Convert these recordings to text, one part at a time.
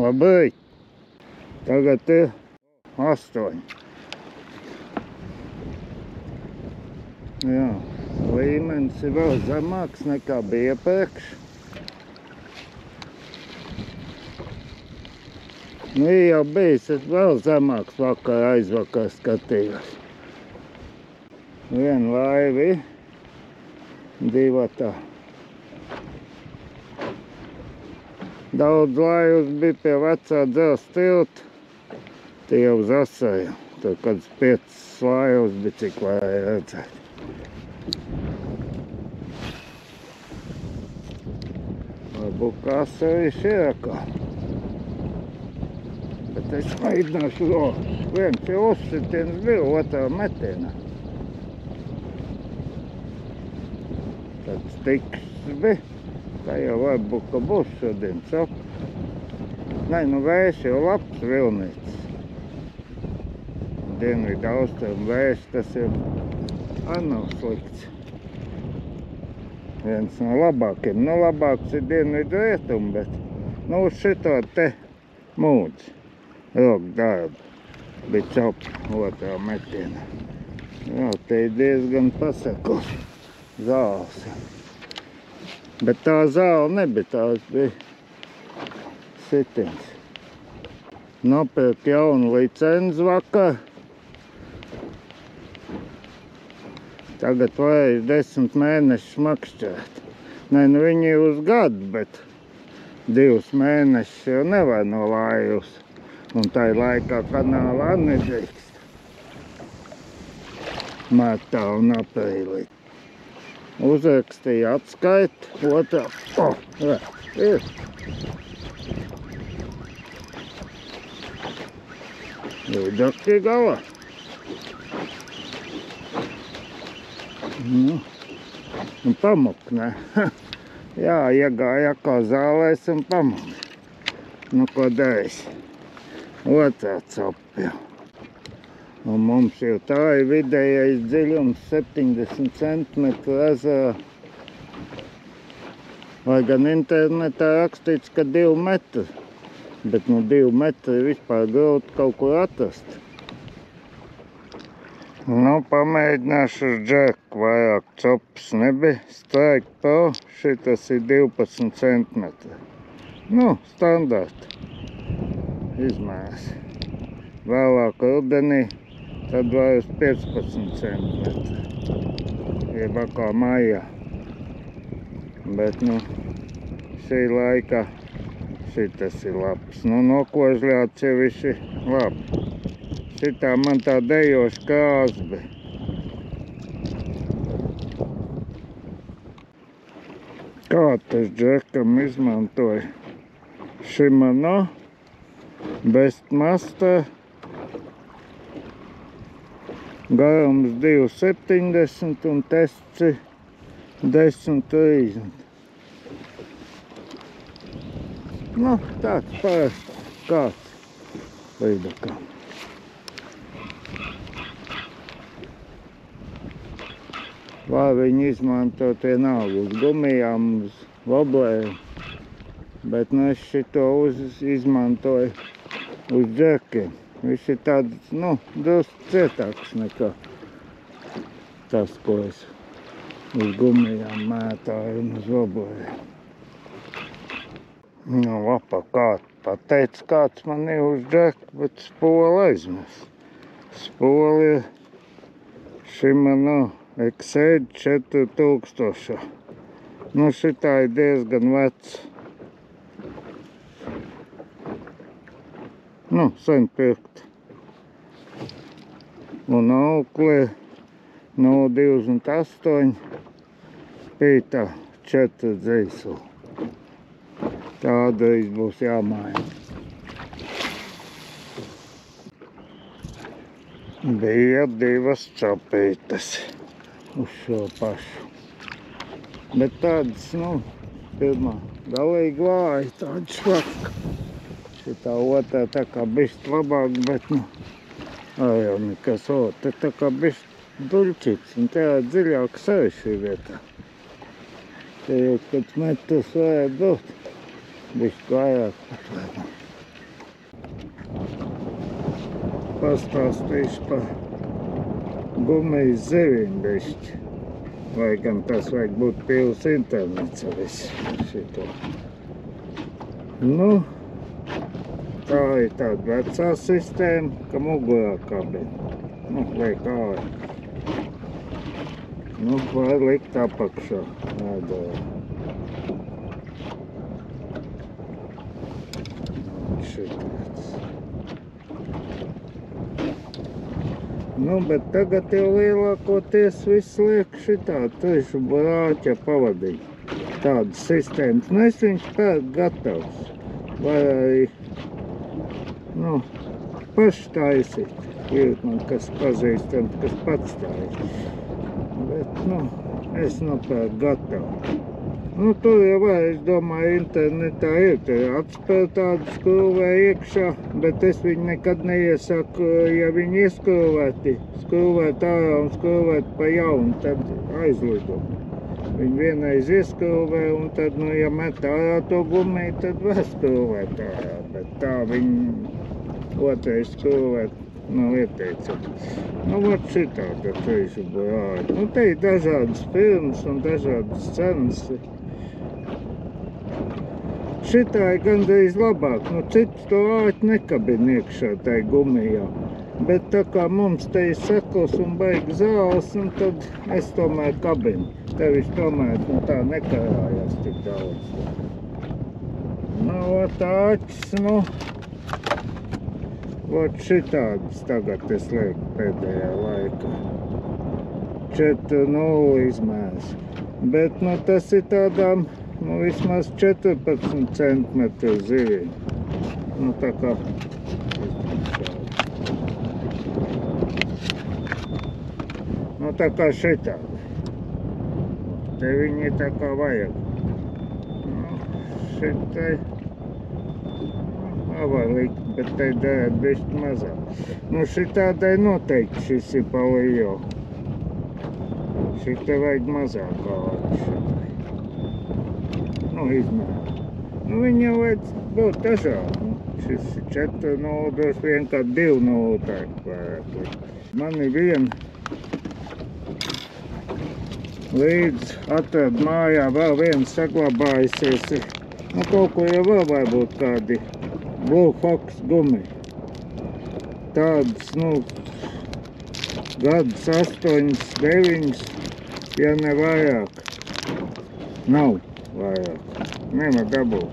Labi. Tagad ir 8. Jā, līmenis ir vēl zemāks nekā bija iepriekš. Nu, jau bijis vēl zemāks aizvakar skatījos. Viena laiva ir, 2 tā. Daudz laivas bija pie vecā dzelzs tilta, tie jau uz Asaju. Tur kāds 5 laivas bija, cik varēja redzēt. Varbūt kā Asajš ir atkal. Bet es mēģināšu viens jau uzsitiens bija otrā metienā. Tad stiks bija. Tā jau varbūt, ka būs šodien sop. Nē, nu vējš jau labs vilnīts. Dienvidu austrumu vējš, tas jau nav slikts. Viens no labākiem. Nu, labāks ir dienvidu rietumu, bet nu uz šito te mūdzi. Roku darbu bija čop otrā metienā. Jā, te ir diezgan pasakos zāles. Bet tā zāle nebija, tās bija sitiens. Nopirkt jaunu licenci vakar. Tagad vajag 10 mēnešus makšķēt. Nē, nu viņi ir uz gadu, bet 2 mēnešus jau nevar no laivas. Un tai laikā kanālā nedrīkst. Martā un aprīlī. Uzrakstīja atskaiti, otrā. Ir. Līdzakti galā. Nu, un pamuk, ne? Jā, iegāja kā zālēs un pamuk. Nu, ko darīs? Otrā copja. Un mums jau tā ir vidējais dziļums 70 cm ezerā. Vai gan internetā rakstīts, ka 2 metri. Bet nu 2 metri ir vispār grūti kaut ko atrast. Nu, pamēģināšu uz džeku. Vairāk copas nebija. Strike Pro, šitas ir 12 cm. Nu, standarta izmērs. Vēlāk rudenī, tad vai uz 15 cm. Jeb atkal maijā. Bet, nu, šī laika šitas ir labs. Nu, nokožļāts jau viņš ir labi. Šitā man tā dejoša krāsa bija. Kā tas džekam izmantoja? Shimano Bestmaster. Garums 2,70 un tests 10,30. Nu, tāds parasts kāds līdakā. Vai viņi izmantot vienalga uz gumijām, uz voblēm. Bet nu es šito izmantoju uz džekiem. Viņš ir tāds, nu, drusku cietāks nekā tas, ko es uz gumijām mētāju un uz voblēm. Nu, lapa, pateica, kāds man ir uz džeku, bet spoli aizmes. Spoli ir Shimano Excel 4000. Nu, šitā ir diezgan vecs. Nu, sen pirkt. Un aukli 0,28 pītā 4 dzīslu. Tāda būs jāmaina. Bija 2 čapītes uz šo pašu. Bet tādas, nu, pirmā galīgi vāja, tāda švaka. Šitā otrā tā kā bišķi labāk, bet, nu, jau nekas otra. Tā kā bišķi duļķīts, un tajā dziļāk sevi šī vietā. Te jau kāds metrs varētu būt. Bišķi vairāk pat vai. pastāstīšu par gumijas zivīm bišķi. Lai gan tas vajag būt pils internets ar visu šito. Nu, tā ir tāda vecā sistēma, ka mugurā kabina. Nu, liek ārā. Nu, vai likt apakšā. Ēdāju. Šitāds. Nu, bet tagad jau lielākoties viss liek šitā tieši brāķa pavadīt. Tādas sistēmas. Nu, es viņš pērk gatavs. Vai arī, nu, paši taisīt. Ir man kas pazīstams, kas pats taisīt. Bet, nu, es nopērku gatavu. Nu, tur jau var, es domāju, internetā ir. Tur atspēr tādu skrūvē iekšā, bet es viņu nekad neiesaku, ja viņi ieskrūvēti, skrūvēt ārā un skrūvēt pa jaunu, tad aizlido. Viņi vienreiz ieskrūvē un tad, nu, ja met ārā to gumiju, tad var skrūvēt ārā. Bet tā viņi otrais skrūvēt nav ieteicams. Nu, vat šitāda tieši brāļi. Nu, te ir dažādas firmas un dažādas cenas. Šitā ir gandrīz labāk. Nu, cits to āķi nekabina iekšā tai gumijā. Bet tā kā mums te ir sekls un baigi zāles, un tad es tomēr kabinu. Tevis tomēr nu, tā nekarājās tik daudz. Nu, vat āķis, nu, vat šitādas tagad es lieku pēdējā laikā. 4,0 izmērs. Bet, nu, tas ir tādām, nu, vismaz 14 centimetru zivīm. Nu, tā kā... Nu, tā kā šitādi. Te viņi tā kā vajag. Nu, šitai... Var likt, bet tai darēt bišķi mazāk. Nu, šitādai noteikti šis ir pa lielu. Šitai vajag mazāk āķi šitai. Nu, izmēr. Nu, viņi jau vajag būt dažādi. Nu, šis ir 4,0, droši vien kā 2,0 tā varētu likt. Man ir viena līdz atrad mājā vēl viena saglabājusies. Nu, kaut ko jau vēl vai būt kādi Blue Fox gumi. Tādas, nu, gadus 8, 9, ja ne vairāk. Nav vairāk. Nevar dabūt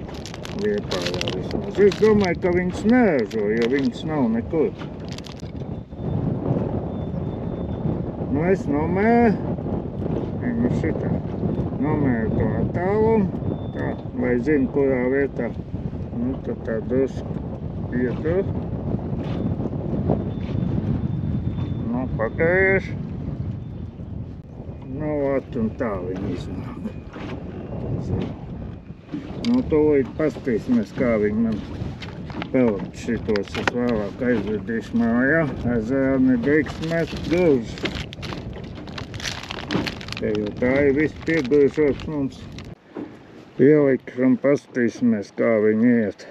Liepājā vismaz. Es domāju, ka viņas neražo, jo viņas nav nekur. Nu, es nomēru. Nu, šitā. Nomēru to attālumu. Tā, lai zinu, kurā vietā. Nu, tad tā drusku pietur. Nu, pagriež. Nu, vat un tā viņi iznāk. Nu, tūlīt pastīsimies, kā viņi man peld šitos. Es vēlāk aizvedīšu mājā. Ezerā nedrīkst mest grūžus. Te jau tā ir viss piegrūžots mums. Pielikšu un pastīsimies, kā viņi iet.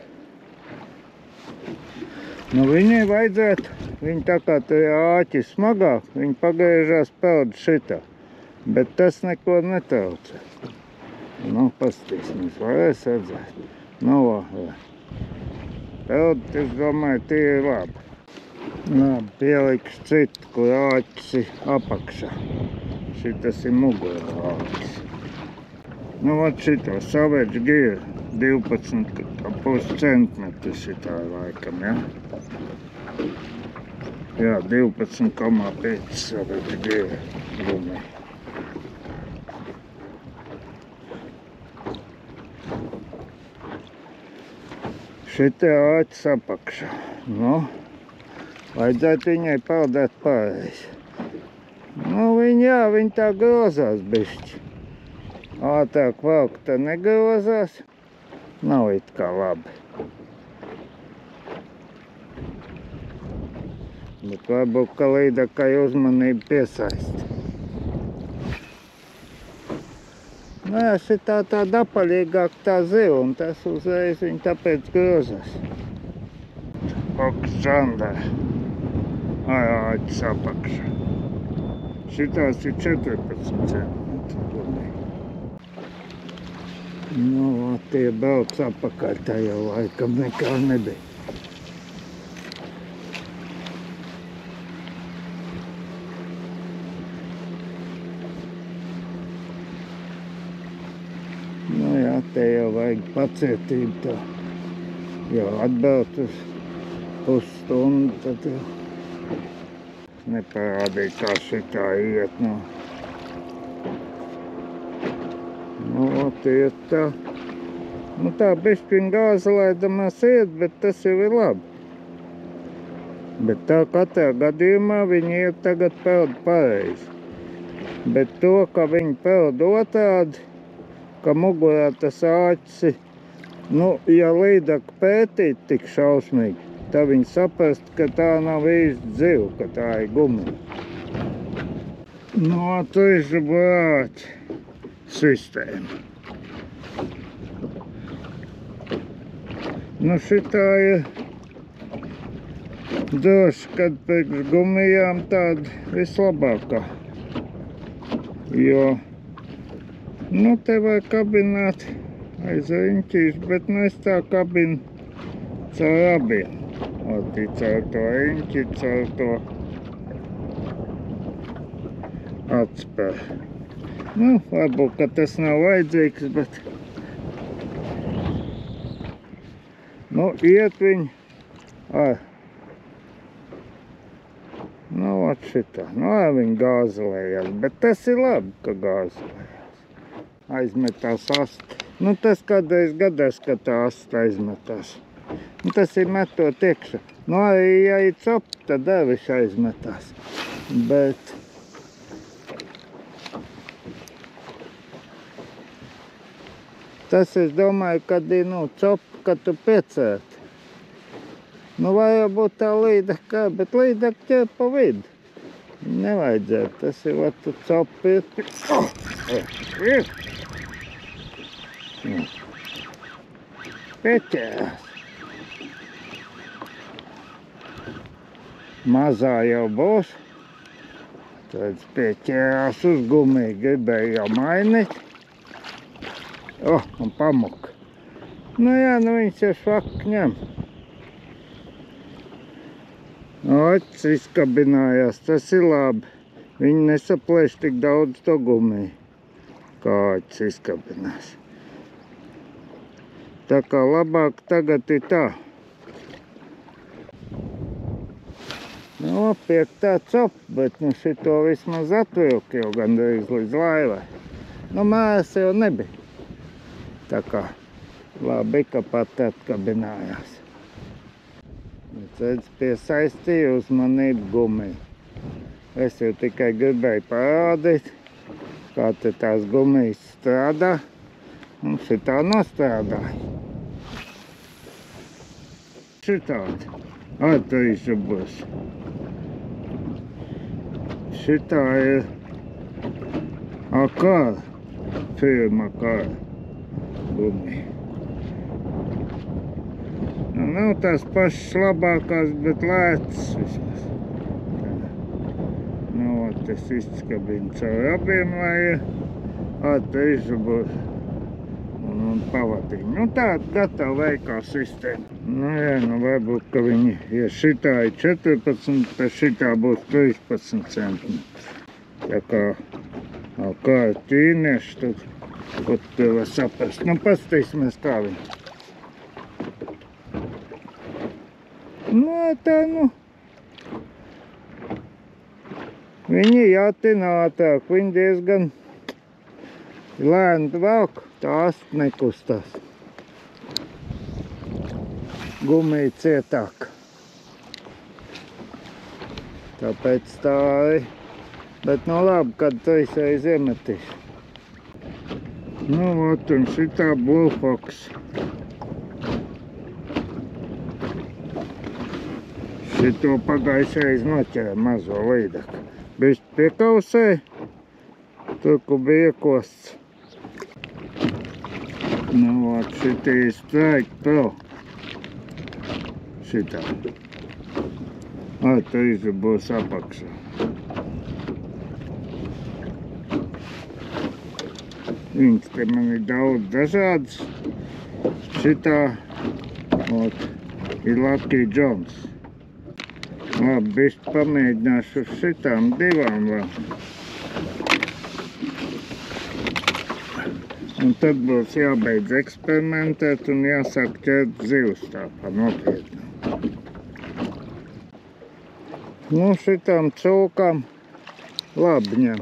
Nu, viņai vajadzētu, viņi tā kā te āķi smagāk, viņi pagriežās peld šitā. Bet tas neko netraucē. Nu, pastīsimies, varēs redzēt. Nu, peld, es domāju, tie ir labi. Labi, pielikšu citu, kur āķis ir apakšā. Šitas ir mugurā āķis. Nu, vat šito Savage Gear 12,5 centimetru šitā laikam, ja? Jā, 12,5 Savage Gear gumija. Šitie āķis apakšā. Nu, vajadzētu viņai peldēt pareizi. Nu, viņi tā grozās bišķi. Ātrāk velk tā negrozās. Nav it kā labi. Bet varbūt, ka līdakai uzmanību piesaista. Nu, jā, šitā tāda apaļīgāk tā ziva, un tas uzreiz viņa tāpēc grozās. Fox Chandler. āķis apakšā. Šitās ir 14 centimetri gumija. Nu, tie brauc apakaļ, tajā laikam nekā nebija. Nu jā, te jau vajag pacietību tā. Jau atbrauc uz pusstundu, tad jau neparādīja, kā šitā iet, nu. Nu, iet tā. Nu, tā bišķiņ gāzelaidamās iet, bet tas jau ir labi. Bet tā katrā gadījumā viņi iet tagad peld pareizi. Bet to, ka viņi peld otrādi, ka mugurā tas āķis, nu, ja līdāk pētīt tik šausmīgi, tad viņi saprast, ka tā nav īsti dzīva, ka tā ir gumija. No, trīšu brāķi sistēma. Nu, šitā ir droši, kad priekš gumijām tāda vislabākā. Jo, nu, te vajag kabināt aiz riņķīšu, bet nu es tā kabinu caur abiem. Otī caur to riņķi, caur to atspēru. Nu, varbūt, ka tas nav vajadzīgs, bet nu, iet viņi ar nu, šitā. Nu, ar viņi gāzelējās, bet tas ir labi, ka gāzelējās. Aizmetās asti. Nu, tas kādreiz gadās, ka tā asti aizmetās. Nu, tas ir metot iekšā. Nu, arī, ja ir copi, tad arī aizmetās. Bet tas, es domāju, kad ir, nu, copi, kad tu piecēti. Nu, vajag būt tā līdaka, bet līdaka ķer pa vidu. Nevajadzētu, tas ir, va, tu copi ir. Pieķērās. Mazā jau būs. Tad pieķērās uz gumiju, gribēju jau mainīt. Un pamuka. Nu jā, nu viņš jau švaki ņem. Oķis izkabinājās, tas ir labi. Viņi nesaplēš tik daudz to gumiju, kā oķis izkabinās. Tā kā labāk tagad ir tā. Nopiektā copa, bet nu šito vismaz atvilk jau gandrīz līdz laivai. Nu mājās jau nebija. Tā kā labi, ka pat atkabinājās. Redz, piesaistīja uzmanību gumiju. Es jau tikai gribēju parādīt, kā te tās gumijas strādā. Un šitā nostrādāja. Šitādi. Atrīšu būs. Šitā ir Akāra. Firma Akāra. Gumija. Nu, nav tās pašas labākās, bet lētas vismaz. Nu, tas izskabina caur abiem, lai atrīšu būs. Un pavadiņu. Nu, tāda gatava veikala sistēma. Nu, jā, nu, varbūt, ka viņi, ja šitā ir 14, tad šitā būs 13 centimetri. Tā kā ķīnieši, tad tu var saprast. Nu, paskatīsimies, kā viņi. Nu, tā, nu. Viņi jātina ātrāk, viņi diezgan lēni velk. Tā asti nekustās. Gumija cietāk. Tāpēc tā ir. Bet nu labi, kad tu izreiz iemetīšu. Nu, ot, un šitā Blue Fox. Šito pagājušreiz noķēra mazo līdaku. Bišķi piekausēja. Tur, kur bija iekosts. Nu, ot, šitie Strike Pro. Šitā. Tu izi būs apakšā. Viņas te man ir daudz dažādas. Šitā ir Lucky Jones. Labi, bišķi pamēģināšu uz šitām divām vēl. Un tad būs jābeidz eksperimentēt un jāsāk ķert zivs tā pa nopietni. Šitām cūkām labi ņem.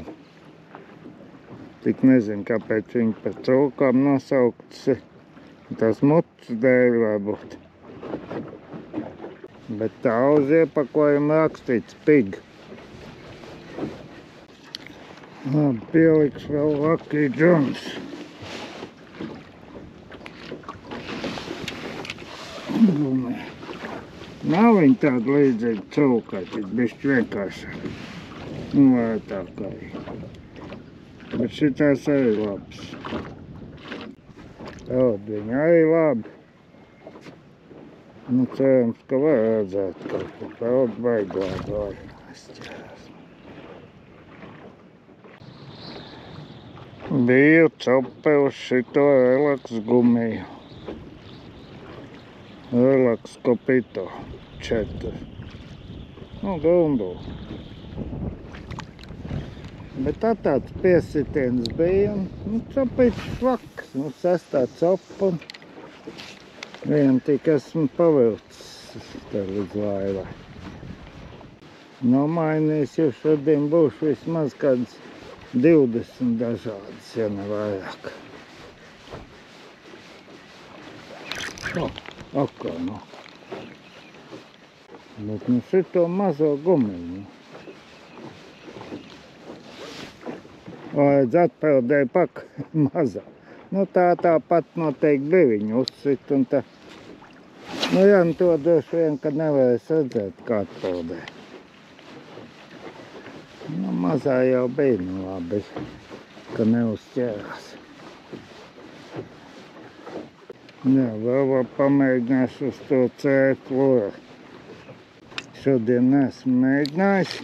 Tik nezinu, kāpēc viņi par cūkām nosauktas. Tās mutes dēļ varbūt. Bet tā uz iepakojuma rakstīts pig. Labi, pieliks vēl Lucky Jones. Nav viņa tāda līdzīga cūkai, tik bišķi vienkāršāk. Lētāk arī. Bet šitās arī labs. Viņa arī labi. Cerams, ka var redzēt kaut ko. Peldi baigā gāri. Biju cope uz šito Relax gumiju. Relax Kopito 4. Gundu. Bet tā tāds piesitiens bija. Copīts švaks. 6. copa. Vienu tik esmu pavilcis līdz laivai. Nomainījis, jo šodien būšu vismaz kāds 20 dažādas, ja ne vairāk. Bet šito mazo gumiņu. Vajadz atpeldēja pak mazā. Tāpat noteikti bija viņa uzsit un tā. To droši vien, kad nevarēs redzēt, kā atpeldēja. Mazā jau bija, labi, ka neuzķērās. Vēl pamēģināšu uz to C-floru. Šodien neesmu mēģinājis.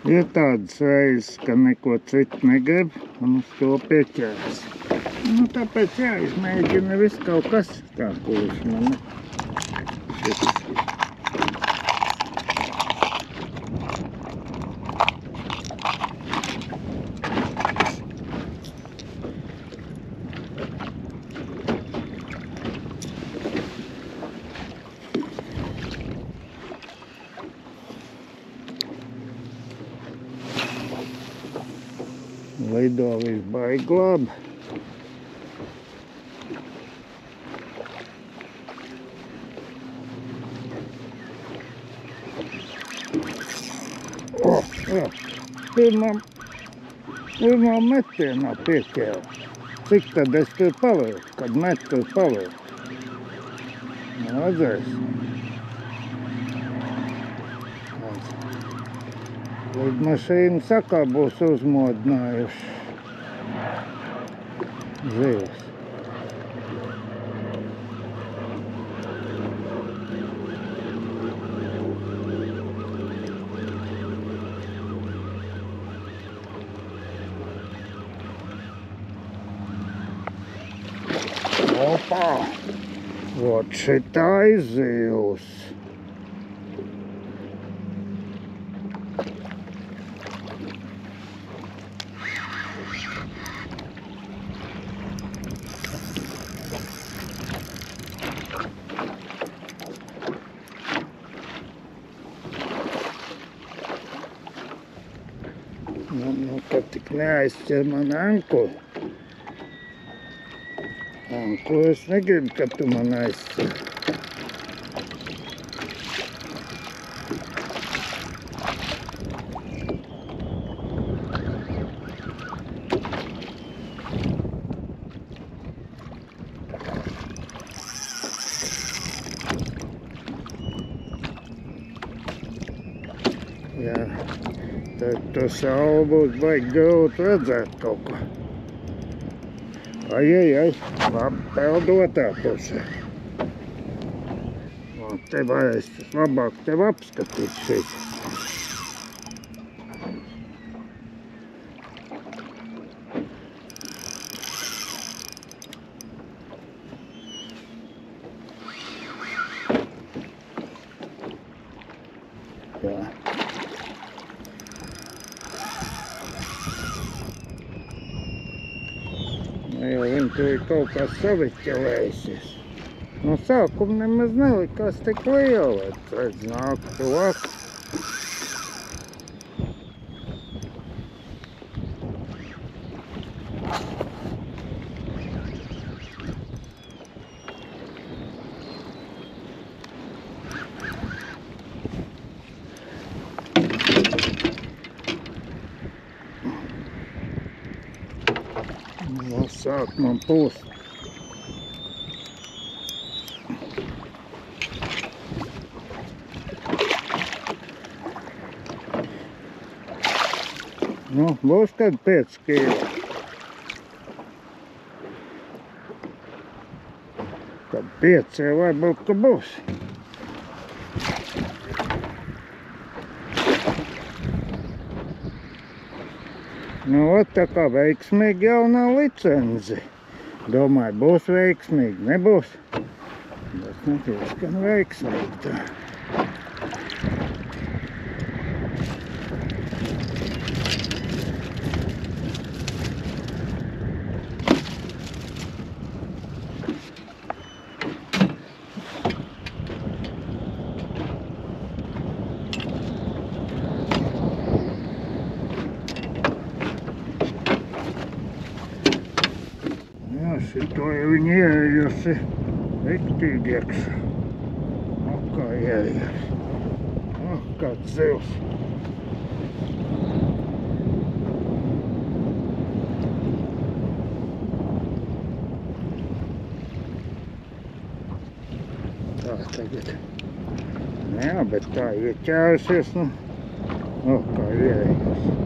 Ir tādas reizes, ka neko citu negrib un uz to pieķēras. Tāpēc jāizmēģina viss kaut kas tā, kurš man šis. Lido viss baigi labi. Pirmā metienā pieķēra. Cik tad es tur pavilku, kad metu pavilku? Redzēs. Lidmašīna sakā būs uzmodinājuši zivs. Opā! Vot šitā ir zivs. Kad tik neaizķer man ankuru. Ankuru es negribu, ka tu man aizķer. Jā. Tad to sauli būs baigi grūti redzēt kaut ko. Ai, labi, peld otrā pusē. te vairs labāk tev apskatīt šeit. Jā. Jau viņi tur ir kaut kā saviķelējusies. No sākuma nemaz nelikās tik liela, redz, nāk tuvāk. Sāk man pūst. Nu, būs kad 5 kilo. Kad 5 varbūt, ka būs. Nu, tā kā veiksmīgi jaunā licenze. Domāju, būs veiksmīgi, nebūs. Bet nebūs, ka veiksmīgi tā. Šito jau viņi ieejusi riktīgi iekšā. Kā ieejusi. Kāds zivs. Tā tagad. Jā, bet tā ieķērusies, nu. Kā ieejusi.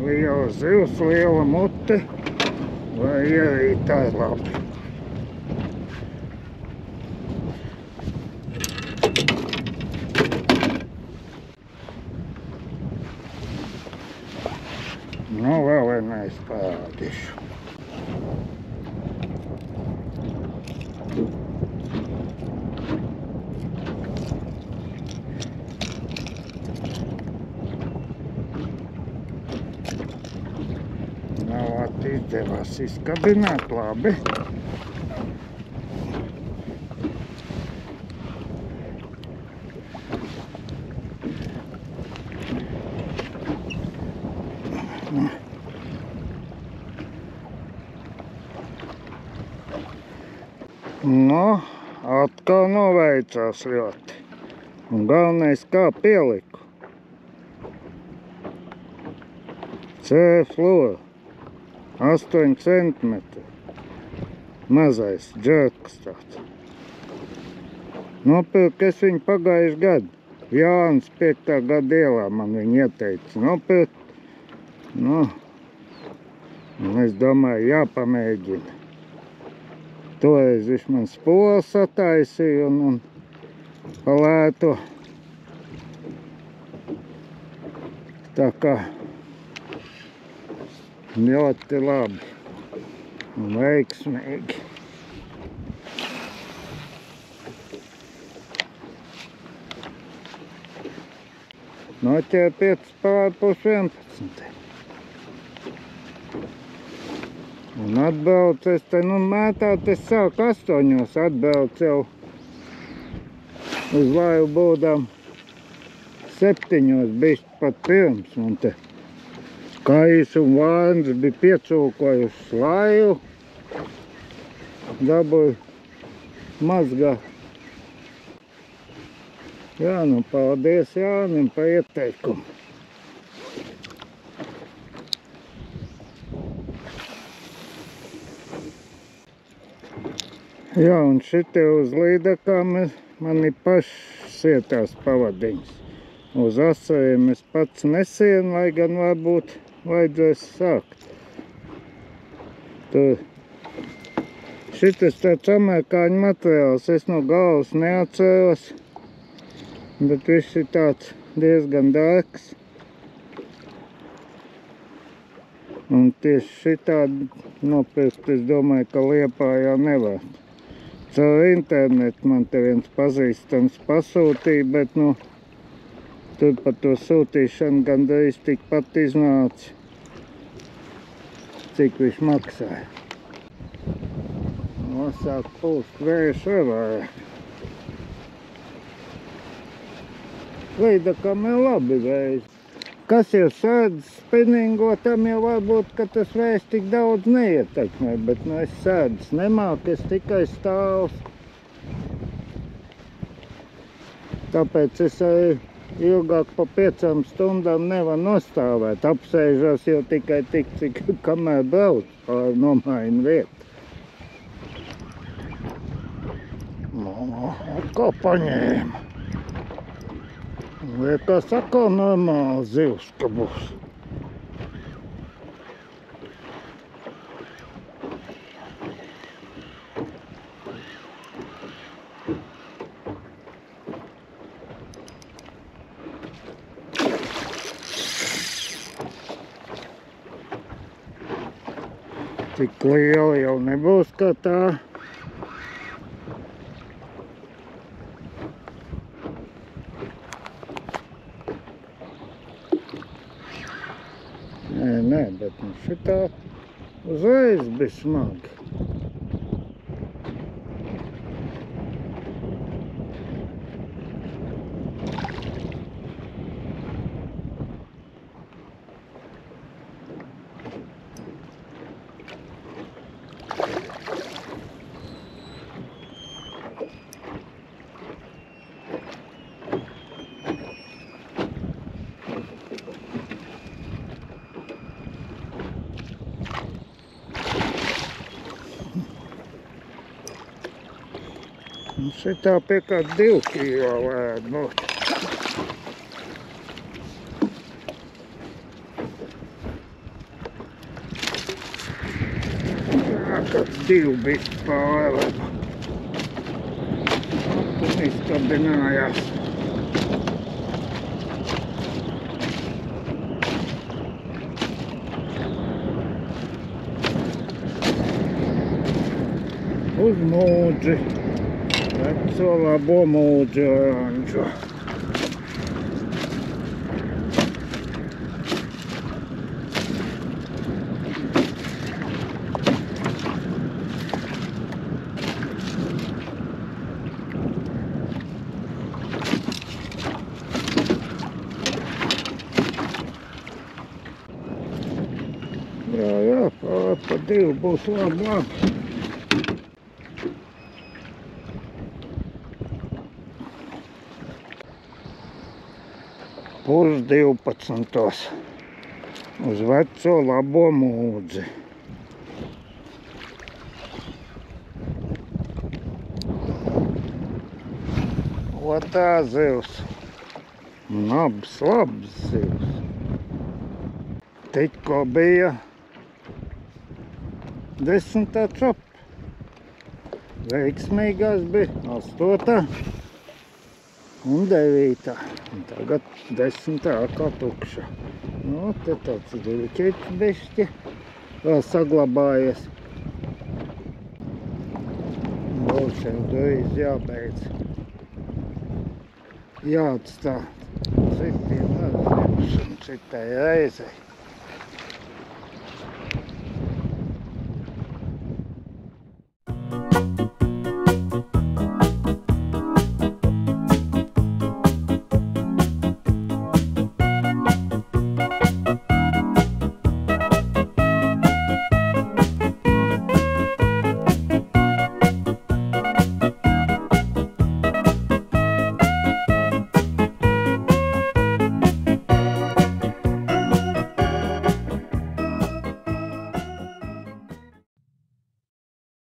Liela zivs, liela mute, vai arī tā ir labi. Nu, vēl vienreiz parādīšu. Izdevās izkabināt labi. Nu, atkal noveicās ļoti. Un galvenais, kā pieliku. C-flora. 8 centimetri. Mazais džerks tāds. Nopirku es viņu pagājuši gadu. Jānis 5. gada ielā man viņu ieteica nopirkt. Nu, un es domāju, jāpamēģina. Toreiz viņš man spoles sataisīja un pa lētu. Tā kā ļoti labi un veiksmīgi. Noķēra 5 pārpus 11. Un atbrauc es te, nu mētāt, es sāku 8, atbrauc jau uz laivu būdām 7, bišķi pat pirms. Un te Kais un Vārns bija piecūkojuši laivu, dabūju mazgā. Jā, nu paldies Jānim par ieteikumu. Jā, un šitie uz līdakām man ir pašs sietās pavadiņas. Uz asariem es pats nesienu, lai gan varbūt vajadzēs sākt. Tur Šitas tāds amerikāņu materiāls, es no galvas neatceros, bet viss ir tāds diezgan dārgs. Un tieši šitādi nopirkt, es domāju, ka Liepājā nevar. Caur internetu man te viens pazīstams pasūtīja, bet nu, tur par to sūtīšanu gandrīz tikpat iznāca, cik viņš maksāja. Sāk pūst vējš vēl vairāk. Līdakam ir labi vējš. Kas jau sēdz spinningotam, jau varbūt, ka tas vējš tik daudz neietekmē, bet nu es sēdz nemāk, es tikai stāvs. Tāpēc es arī ilgāk pa 5 stundām nevaru nostāvēt. Apsēžos jau tikai tik, cik kamēr brauc, pār nomainu vietu. Kā paņēma. Liekas, atkal normāli zivs, ka būs. Tik liela jau nebūs kā tā. Nē, bet nu šitā uzreiz bija smagi. Un šitā pie kā 2 kilo varētu būt. Jā, kāds 2 bišķi pārēlēm. Un izkabinājās. Uz mūdži. Veco labo mūdžu oranžu. Jā, pa 2 būs labi. Pus 12. Uz veco labo mūdzi. Otā zivs. Labs zivs. Tikko bija 10. čapa. Veiksmīgās bija 8. un 9. Un tagad 10. kā tukša. Nu, te tāds diļķīts bišķi vēl saglabājies. Būs jau drīz jābeidz. Jāatstāt citiem citai reizei.